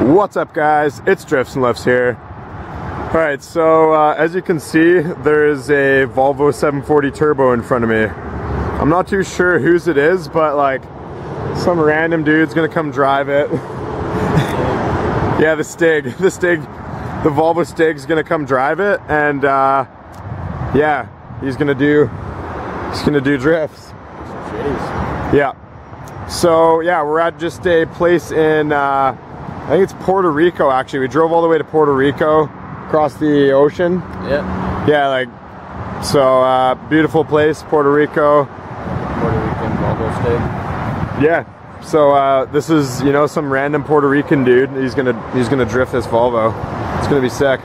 What's up, guys? It's Drifts and Lifts here. Alright, so as you can see, there is a Volvo 740 Turbo in front of me. I'm not too sure whose it is, but like some random dude's gonna come drive it. Yeah, the Volvo Stig's gonna come drive it, and yeah, he's gonna do drifts. Yeah. So yeah, we're at just a place in I think it's Puerto Rico. Actually, we drove all the way to Puerto Rico, across the ocean. Yeah. Yeah, like so. Beautiful place, Puerto Rico. Puerto Rican Volvo Stig. Yeah. So this is, you know, some random Puerto Rican dude. He's gonna drift this Volvo. It's gonna be sick.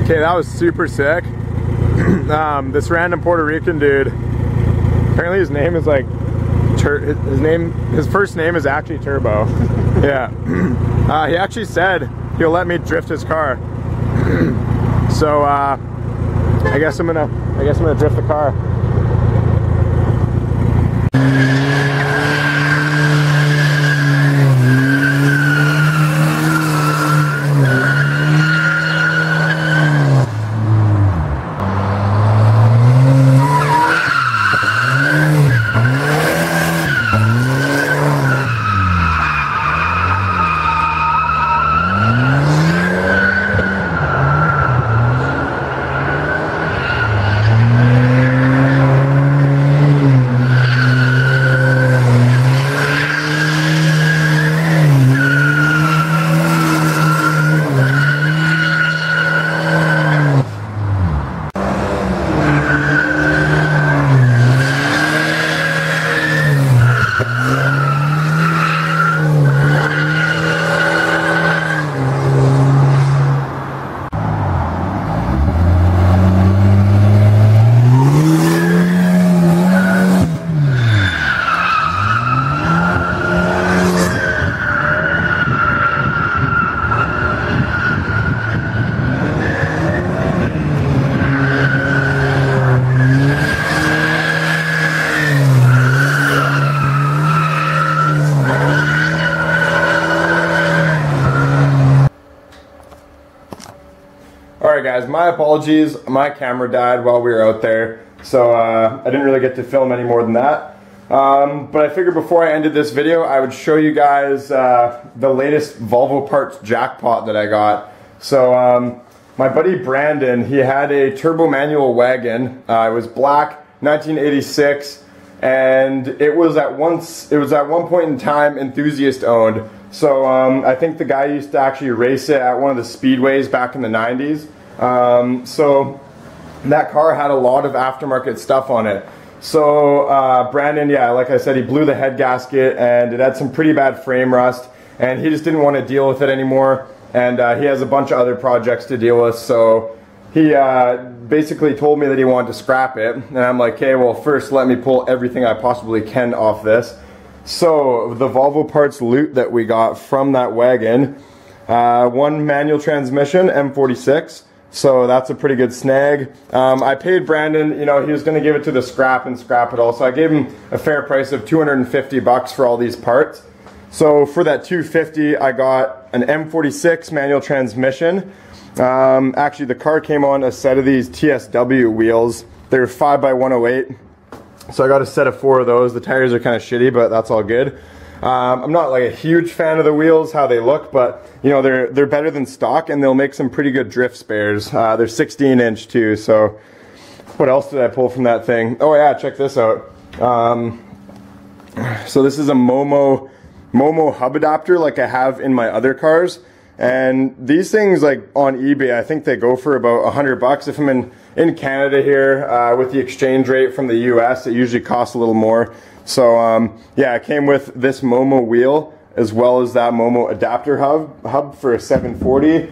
Okay, that was super sick. This random Puerto Rican dude, apparently his name is like, his first name is actually Turbo. Yeah. He actually said he'll let me drift his car. So I guess I'm gonna drift the car. Alright guys, my apologies, my camera died while we were out there, so I didn't really get to film any more than that. But I figured before I ended this video, I would show you guys the latest Volvo parts jackpot that I got. So my buddy Brandon, he had a turbo manual wagon. It was black, 1986, and it was at one point in time enthusiast owned. So I think the guy used to actually race it at one of the speedways back in the 90s. So that car had a lot of aftermarket stuff on it. So Brandon, yeah, like I said, he blew the head gasket and it had some pretty bad frame rust, and he just didn't want to deal with it anymore, and he has a bunch of other projects to deal with, so he basically told me that he wanted to scrap it, and I'm like, okay, well first let me pull everything I possibly can off this. So the Volvo parts loot that we got from that wagon, one manual transmission, M46, so that's a pretty good snag. I paid Brandon, you know, he was going to give it to the scrap and scrap it all, so I gave him a fair price of 250 bucks for all these parts. So for that 250, I got an M46 manual transmission. Actually, the car came on a set of these TSW wheels. They were 5x108. So I got a set of 4 of those. The tires are kind of shitty, but that's all good. I'm not like a huge fan of the wheels, how they look, but you know, they're better than stock, and they'll make some pretty good drift spares. They're 16-inch too, so what else did I pull from that thing? Oh yeah, check this out. So this is a Momo hub adapter like I have in my other cars. And these things, like on eBay, I think they go for about 100 bucks. If I'm in Canada here, with the exchange rate from the US, it usually costs a little more. So yeah, it came with this Momo wheel as well as that Momo adapter hub for a 740.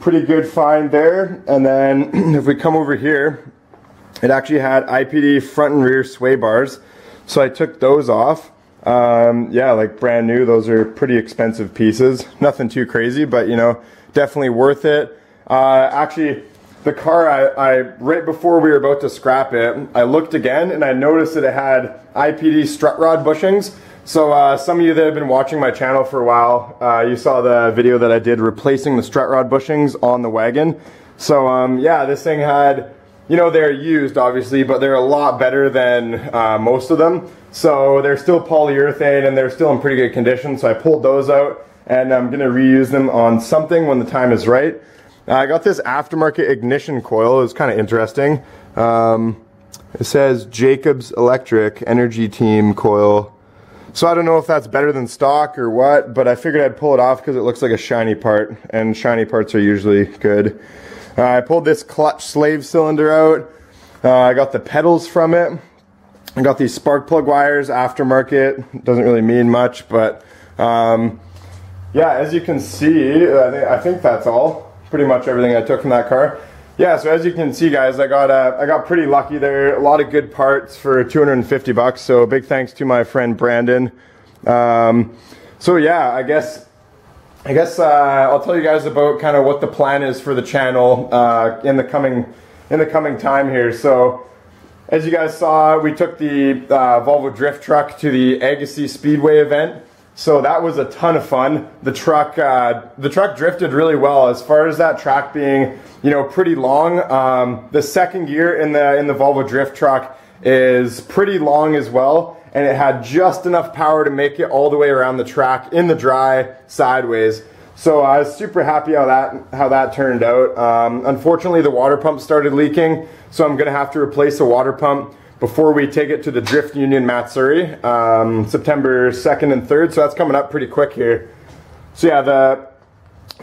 pretty good find there. And then if we come over here, it actually had IPD front and rear sway bars. So I took those off. Yeah, like brand new. Those are pretty expensive pieces. Nothing too crazy, but you know, definitely worth it. Actually, the car, I right before we were about to scrap it, I looked again and I noticed that it had IPD strut rod bushings. So some of you that have been watching my channel for a while, you saw the video that I did replacing the strut rod bushings on the wagon. So yeah, this thing had, you know, they're used obviously, but they're a lot better than most of them. So they're still polyurethane and they're still in pretty good condition. So I pulled those out and I'm gonna reuse them on something when the time is right. I got this aftermarket ignition coil. It was kind of interesting. It says Jacobs Electric Energy Team coil. So I don't know if that's better than stock or what, but I figured I'd pull it off because it looks like a shiny part, and shiny parts are usually good. I pulled this clutch slave cylinder out. I got the pedals from it. I got these spark plug wires, aftermarket. Doesn't really mean much, but yeah, as you can see, I think that's all. Pretty much everything I took from that car. Yeah, so as you can see, guys, I got pretty lucky there. A lot of good parts for 250 bucks. So big thanks to my friend Brandon. So yeah, I guess I'll tell you guys about kind of what the plan is for the channel in the coming time here. So as you guys saw, we took the Volvo drift truck to the Agassiz Speedway event. So that was a ton of fun. The truck drifted really well. As far as that track being, you know, pretty long. The second gear in the Volvo drift truck is pretty long as well, and it had just enough power to make it all the way around the track in the dry sideways. So I was super happy how that turned out. Unfortunately, the water pump started leaking, so I'm gonna have to replace the water pump before we take it to the Drift Union Matsuri, September 2nd and 3rd, so that's coming up pretty quick here. So yeah,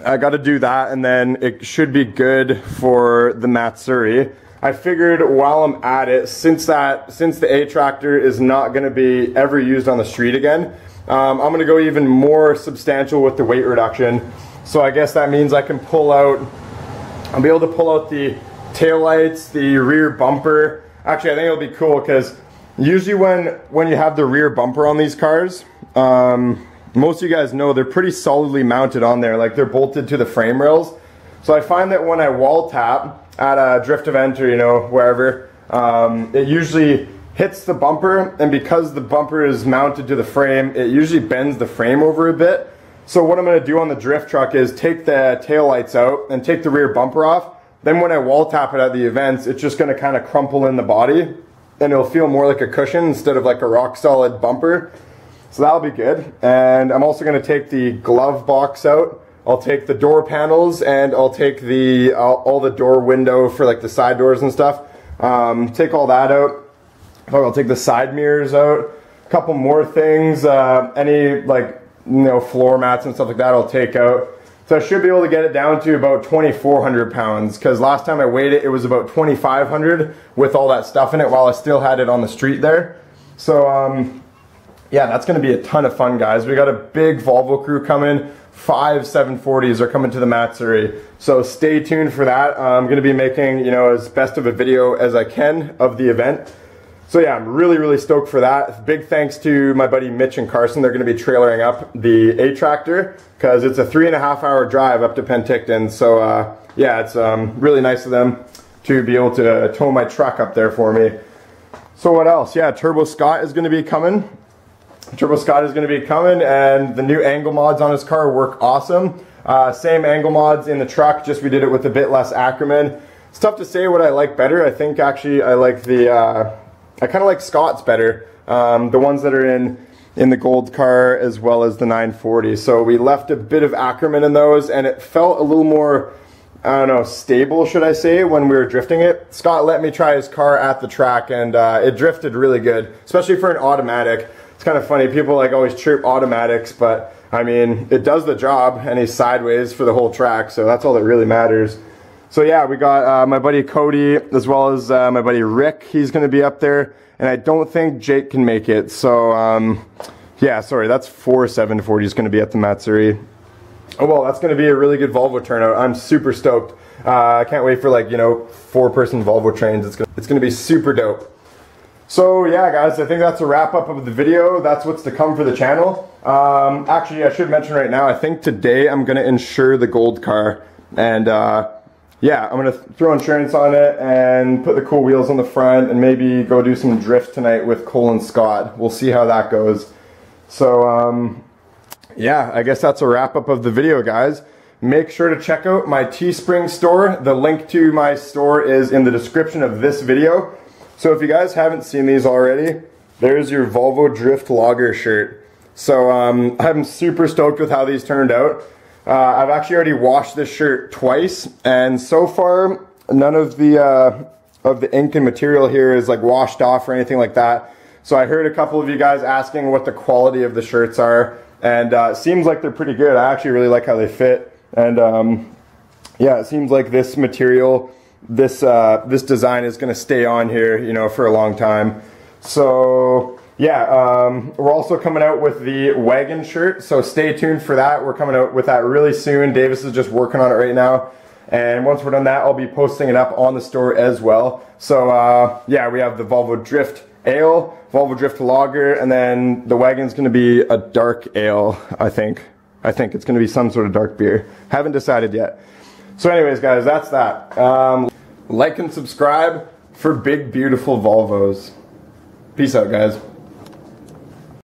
I got to do that, and then it should be good for the Matsuri. I figured while I'm at it, since the A-Tractor is not going to be ever used on the street again, I'm going to go even more substantial with the weight reduction. So I guess that means I can I'll be able to pull out the taillights, the rear bumper. Actually, I think it'll be cool because usually when you have the rear bumper on these cars, most of you guys know they're pretty solidly mounted on there, like they're bolted to the frame rails. So I find that when I wall tap at a drift event or, you know, wherever, it usually hits the bumper, and because the bumper is mounted to the frame, it usually bends the frame over a bit. So what I'm going to do on the drift truck is take the tail lights out and take the rear bumper off. Then when I wall tap it at the events, it's just going to kind of crumple in the body, and it'll feel more like a cushion instead of like a rock solid bumper. So that'll be good. And I'm also going to take the glove box out. I'll take the door panels, and I'll take all the door window for like the side doors and stuff. Take all that out. I'll take the side mirrors out. A couple more things. Any like, you know, floor mats and stuff like that I'll take out. So I should be able to get it down to about 2,400 pounds, because last time I weighed it, it was about 2,500 with all that stuff in it while I still had it on the street there. So yeah, that's going to be a ton of fun, guys. We got a big Volvo crew coming. 5 740s are coming to the Matsuri. So stay tuned for that. I'm going to be making, you know, as best of a video as I can of the event. So yeah, I'm really, really stoked for that. Big thanks to my buddy Mitch and Carson. They're going to be trailering up the A-Tractor because it's a 3.5-hour drive up to Penticton. So yeah, it's really nice of them to be able to tow my truck up there for me. So what else? Yeah, Turbo Scott is going to be coming. Turbo Scott is going to be coming, and the new angle mods on his car work awesome. Same angle mods in the truck, just we did it with a bit less Ackerman. It's tough to say what I like better. I think actually I like I kind of like Scott's better, the ones that are in the gold car as well as the 940. So we left a bit of Ackerman in those, and it felt a little more, I don't know, stable, should I say, when we were drifting it. Scott let me try his car at the track, and it drifted really good, especially for an automatic. It's kind of funny, people like always chirp automatics, but I mean, it does the job, and he's sideways for the whole track, so that's all that really matters. So yeah, we got my buddy Cody as well as my buddy Rick. He's going to be up there, and I don't think Jake can make it. So yeah, sorry, that's 4 740s going to be at the Matsuri. Oh well, that's going to be a really good Volvo turnout. I'm super stoked. I can't wait for, like, you know, 4-person Volvo trains. It's going to be super dope. So yeah, guys, I think that's a wrap up of the video. That's what's to come for the channel. Actually, I should mention right now, I think today I'm going to insure the gold car. And yeah, I'm going to throw insurance on it and put the cool wheels on the front and maybe go do some drift tonight with Cole and Scott. We'll see how that goes. So yeah, I guess that's a wrap up of the video, guys. Make sure to check out my Teespring store. The link to my store is in the description of this video. So if you guys haven't seen these already, there's your Volvo Drift Logger shirt. So I'm super stoked with how these turned out. I've actually already washed this shirt twice, and so far none of the ink and material here is like washed off or anything like that. So I heard a couple of you guys asking what the quality of the shirts are, and it seems like they're pretty good. I actually really like how they fit, and yeah, it seems like this material, this design is going to stay on here, you know, for a long time. So yeah, we're also coming out with the wagon shirt, so stay tuned for that. We're coming out with that really soon. Davis is just working on it right now, and once we're done that, I'll be posting it up on the store as well. So yeah, we have the Volvo Drift Ale, Volvo Drift Lager, and then the wagon's going to be a dark ale, I think. I think it's going to be some sort of dark beer. Haven't decided yet. So anyways, guys, that's that. Like and subscribe for big, beautiful Volvos. Peace out, guys.